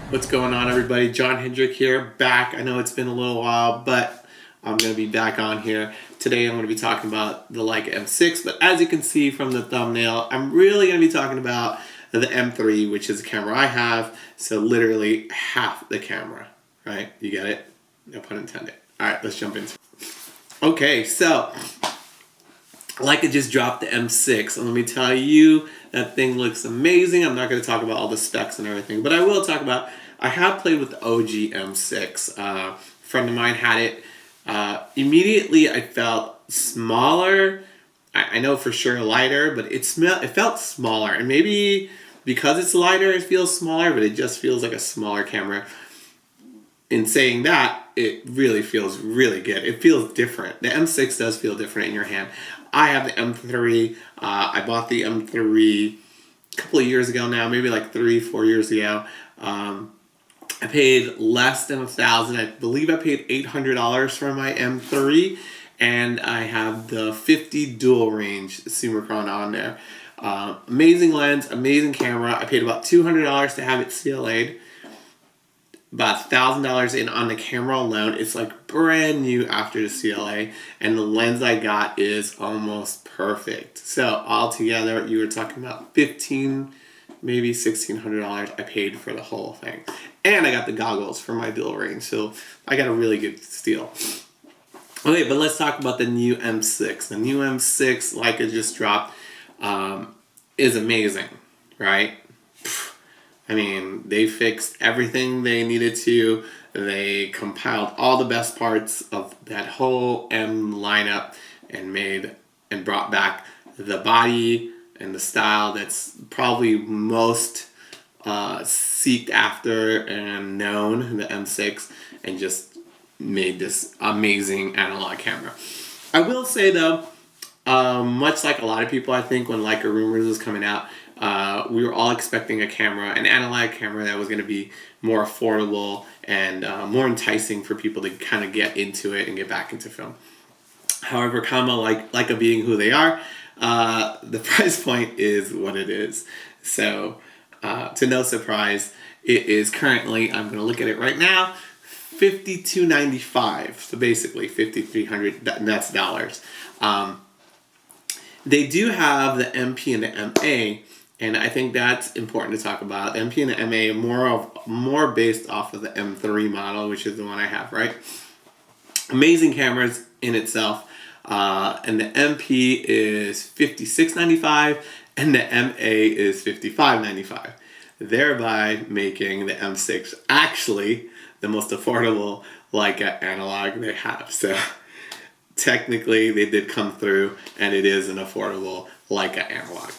What's going on, everybody? John Hendrick here, back. I know it's been a little while, but I'm going to be back on here. Today I'm going to be talking about the Leica M6, but as you can see from the thumbnail, I'm really going to be talking about the M3, which is the camera I have, so literally half the camera, right? You get it? No pun intended. All right, let's jump into it. Okay, so Leica just dropped the M6, and let me tell you, that thing looks amazing. I'm not going to talk about all the specs and everything, but I will talk about, I have played with the OG M6. A friend of mine had it. Immediately I felt smaller. I know for sure lighter, but it felt smaller. And maybe because it's lighter, it feels smaller, but it just feels like a smaller camera. In saying that, it really feels really good. It feels different. The M6 does feel different in your hand. I have the M3. I bought the M3 a couple of years ago now, maybe like 3-4 years ago. I paid less than $1,000. I believe I paid $800 for my M3, and I have the 50 dual range Summicron on there. Amazing lens, amazing camera. I paid about $200 to have it CLA'd. About $1,000 in on the camera alone. It's like brand new after the CLA, and the lens I got is almost perfect. So altogether, you were talking about $1,500, maybe $1,600 I paid for the whole thing. And I got the goggles for my dual range, so I got a really good steal. Okay, but let's talk about the new M6. The new M6, like it just dropped, is amazing, right? I mean, they fixed everything they needed to. They compiled all the best parts of that whole M lineup and brought back the body and the style that's probably most seeked after and known, the M6, and just made this amazing analog camera. I will say though, much like a lot of people, I think when Leica Rumors was coming out, we were all expecting an analog camera that was going to be more affordable and more enticing for people to kind of get into it and get back into film. However, Leica being who they are, the price point is what it is. So, to no surprise, it is currently, I'm going to look at it right now, $5,295. So basically $5,300, and that's dollars. They do have the MP and the MA, and I think that's important to talk about. The MP and the MA are more based off of the M3 model, which is the one I have, right? Amazing cameras in itself. And the MP is $56.95, and the MA is $55.95, thereby making the M6 actually the most affordable Leica analog they have. So technically, they did come through, and it is an affordable Leica analog.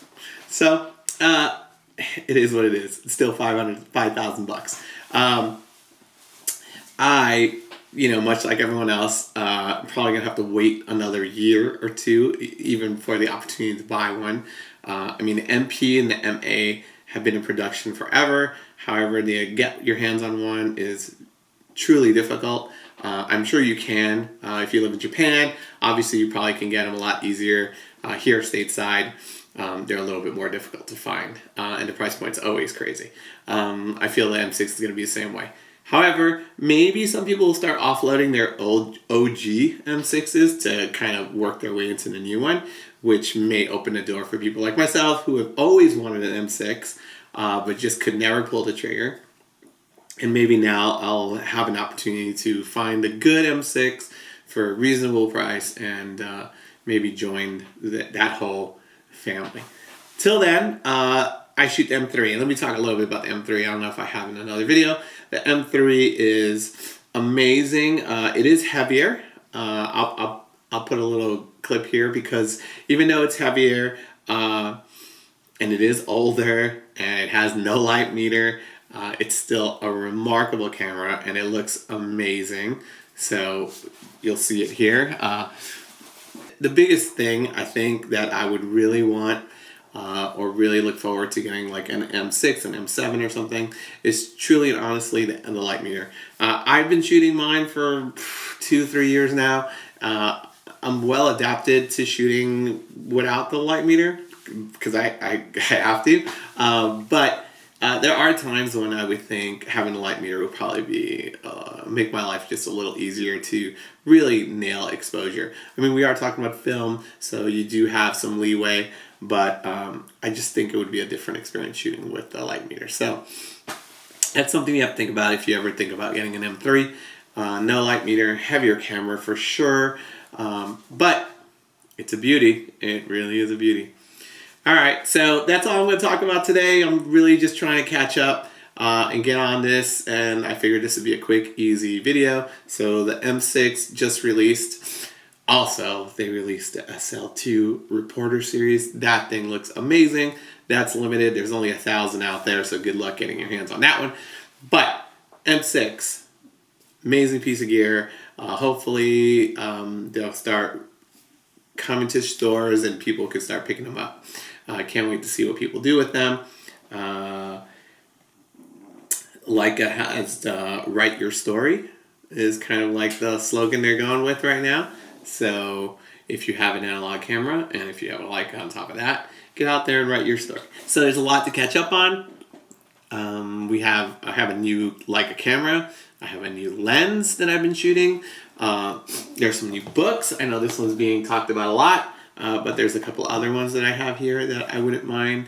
So it is what it is. It's still $5,000. Much like everyone else, probably gonna have to wait another year or two, even for the opportunity to buy one. I mean, the MP and the MA have been in production forever. However, to get your hands on one is truly difficult. I'm sure you can if you live in Japan. Obviously, you probably can get them a lot easier. Here stateside, they're a little bit more difficult to find, and the price point's always crazy. I feel the M6 is going to be the same way. However, maybe some people will start offloading their old OG M6s to kind of work their way into the new one, which may open the door for people like myself who have always wanted an M6, but just could never pull the trigger. And maybe now I'll have an opportunity to find the good M6 for a reasonable price and maybe join that whole family. Till then, I shoot the M3. And let me talk a little bit about the M3. I don't know if I have in another video. The M3 is amazing. It is heavier. I'll put a little clip here because even though it's heavier and it is older and it has no light meter, it's still a remarkable camera and it looks amazing. So you'll see it here. The biggest thing I think that I would really want or really look forward to getting like an M6, an M7 or something is truly and honestly the light meter. I've been shooting mine for 2-3 years now. I'm well adapted to shooting without the light meter because I have to. But There are times when I would think having a light meter would probably be make my life just a little easier to really nail exposure. I mean, we are talking about film, so you do have some leeway, but I just think it would be a different experience shooting with the light meter. So that's something you have to think about if you ever think about getting an M3. No light meter, heavier camera for sure, but it's a beauty. It really is a beauty. All right, so that's all I'm going to talk about today. I'm really just trying to catch up and get on this, and I figured this would be a quick, easy video. So the M6 just released. Also, they released the SL2 Reporter Series. That thing looks amazing. That's limited. There's only 1,000 out there, so good luck getting your hands on that one. But M6, amazing piece of gear. Hopefully, they'll start coming to stores and people can start picking them up. I can't wait to see what people do with them. Leica has Write Your Story is kind of like the slogan they're going with right now. So if you have an analog camera and if you have a Leica on top of that, get out there and write your story. So there's a lot to catch up on. I have a new Leica camera. I have a new lens that I've been shooting. There's some new books. I know this one's being talked about a lot, but there's a couple other ones that I have here that I wouldn't mind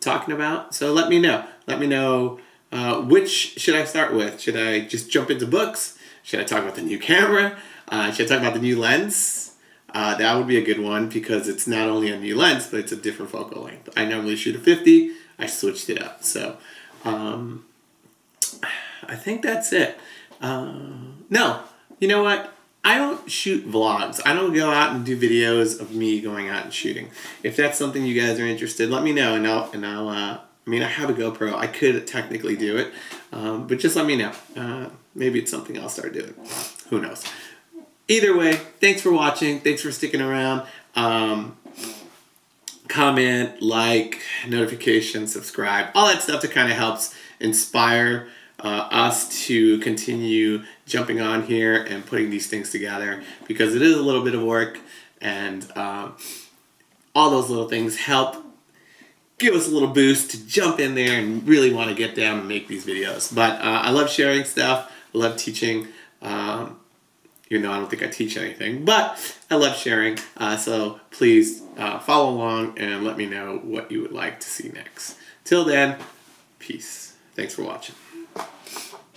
talking about. So let me know. Let me know which should I start with. Should I just jump into books? Should I talk about the new camera? Should I talk about the new lens? That would be a good one because it's not only a new lens, but it's a different focal length. I normally shoot a 50. I switched it up. So I think that's it. No, you know what? I don't shoot vlogs. I don't go out and do videos of me going out and shooting. If that's something you guys are interested, let me know, and I'll I mean, I have a GoPro. I could technically do it, but just let me know. Maybe it's something I'll start doing. Who knows? Either way, thanks for watching. Thanks for sticking around. Comment, like, notification, subscribe, all that stuff that kind of helps inspire us to continue jumping on here and putting these things together, because it is a little bit of work, and all those little things help give us a little boost to jump in there and really want to get down and make these videos. But I love sharing stuff. I love teaching. Even though I don't think I teach anything, but I love sharing. So please follow along and let me know what you would like to see next. Till then, peace. Thanks for watching.